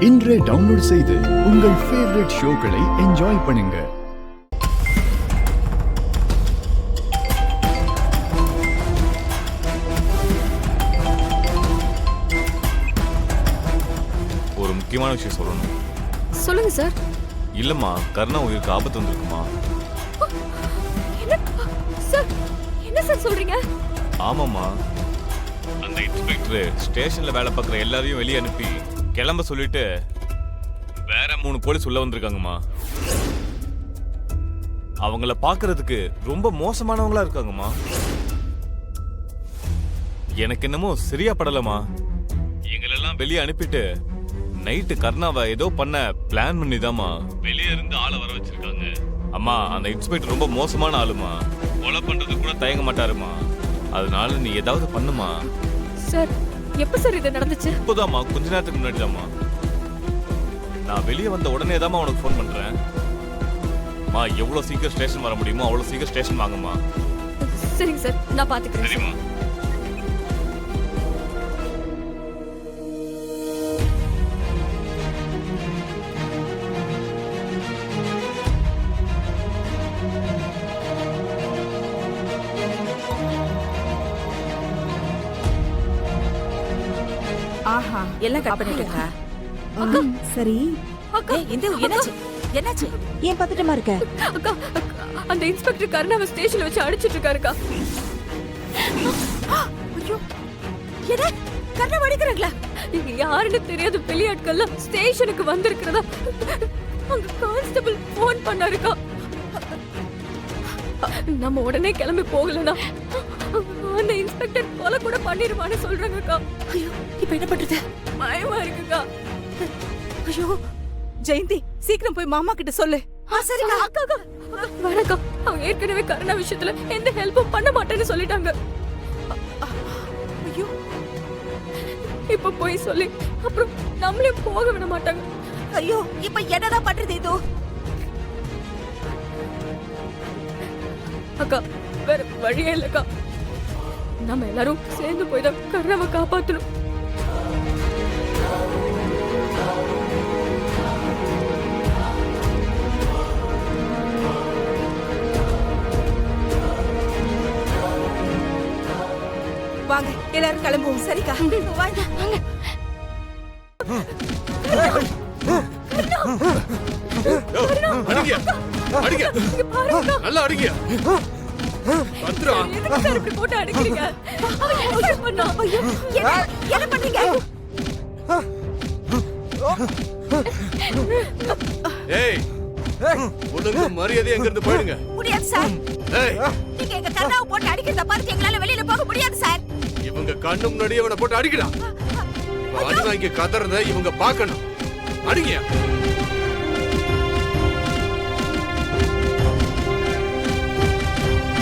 இன்றே டவுன்லோட் செய்து உங்கள் ஃபேவரட் ஷோக்களை என்ஜாய் பண்ணுங்க. ஒரு முக்கியமான விஷயம் சொல்லணும். சொல்லுங்க சார். இல்லம்மா, கருணா உயிருக்கு ஆபத்து வந்திருக்குமா? சார், என்ன சார் சொல்றீங்க? ஆமாம்மா, அந்த இன்ஸ்பெக்டர் ஸ்டேஷன்ல வேலை பார்க்குற எல்லாரையும் வெளியே அனுப்பி கிளம்ப சொல்லிட்டு வேற 3 போலீஸ் உள்ள வந்திருக்காங்கம்மா. அவங்கள பார்க்கறதுக்கு ரொம்ப மோசமானவங்களா இருக்காங்கம்மா. எனக்கு என்னமோ சரியா படலமா. எங்களெல்லாம் வெளியே அனுப்பிட்டு நைட்டு கருணாவை ஏதோ பண்ண பிளான் பண்ணிதாம்மா வெளியே இருந்து ஆளை வர வச்சிருக்காங்க. அம்மா, அந்த இன்ஸ்பெக்டர் ரொம்ப மோசமான ஆளுமா. கொலை பண்றது கூட தயங்க மாட்டாருமா. அதனால நீ ஏதாவது பண்ணுமா. சார், எப்ப சார் இது நடந்துச்சு? இப்போதாம்மா, கொஞ்ச நேரத்துக்கு முன்னாடி தாம்மா. நான் வெளியே வந்த உடனே தாம்மா உனக்கு ஃபோன் பண்றேன். மா, எவ்வளவு சீக்கிரம் ஸ்டேஷன் வர முடியுமோ அவ்வளவு சீக்கிரம் ஸ்டேஷன் வாங்கம்மா. சரிங்க சார், நான் பாத்துக்கிறேன். சரிம்மா. ஆஹா, எல்லாம் கட் பண்ணிட்டேங்க. அக்கா, சரி. அக்கா, இந்த என்னாச்சு? ஏன் பதட்டமா இருக்க? அக்கா, அந்த இன்ஸ்பெக்டர் கருணாவை ஸ்டேஷன்ல வச்சு அடிச்சிட்டு இருக்காருக்கா. ஐயோ, என்ன கருணா அடிக்கறாங்களா? இங்க யாருன்னு தெரியாத வெளியாட்கள்லாம் ஸ்டேஷனுக்கு வந்திருக்கிறதா அங்க கான்ஸ்டபிள் போன் பண்ணாருக்கா. நம்ம உடனே கிளம்பி போகலனா அந்த இன்ஸ்பெக்டர் கொலை கூட பண்ணிருவான்னு சொல்றாங்கக்கா. ஐயோ, இப்ப என்ன பண்றது? பயமா இருக்குக்கா. ஐயோ, ஜெயந்தி, சீக்கிரம் போய் மாமா கிட்ட சொல்லு. சரிங்க. அக்கா, அக்கா, வணக்கம். அவங்க ஏற்கனவே கருணா விஷயத்துல எந்த ஹெல்ப்பும் பண்ண மாட்டேன்னு சொல்லிட்டாங்க. ஐயோ, இப்ப போய் சொல்லி அப்புறம் நம்மளையும் போக விட மாட்டாங்க. ஐயோ, இப்ப என்னதான் பண்றது? இதோ அக்கா, வேற வழியே இல்லக்கா. நம்ம எல்லாரும் சேர்ந்து போய் தான் கருணாவை காப்பாத்தணும். வாங்க, எல்லாரும் கிளம்புவோம். சரிக்கா, வாங்க. அடிங்க, அடிங்க, நல்லா அடிங்க. பத்ரா, எதுக்கு சார் இப்படி போட்டு அடிக்கிறீங்க? அவன் என்ன பண்ணா? ஐயோ, என்ன பண்ணீங்க? ஏய், ஒழுங்கு மரியாதை எங்க இருந்து போயிடுங்க. முடியாது சார். ஏய், நீங்க எங்க கருணாவை போட்டு அடிக்கிறத பார்த்து எங்களால வெளியில போக முடியாது சார். இவங்க கண்ணு முன்னாடியே அவனை போட்டு அடிக்கலாம். அடினா இங்க கதறத இவங்க பார்க்கணும். அடிங்க.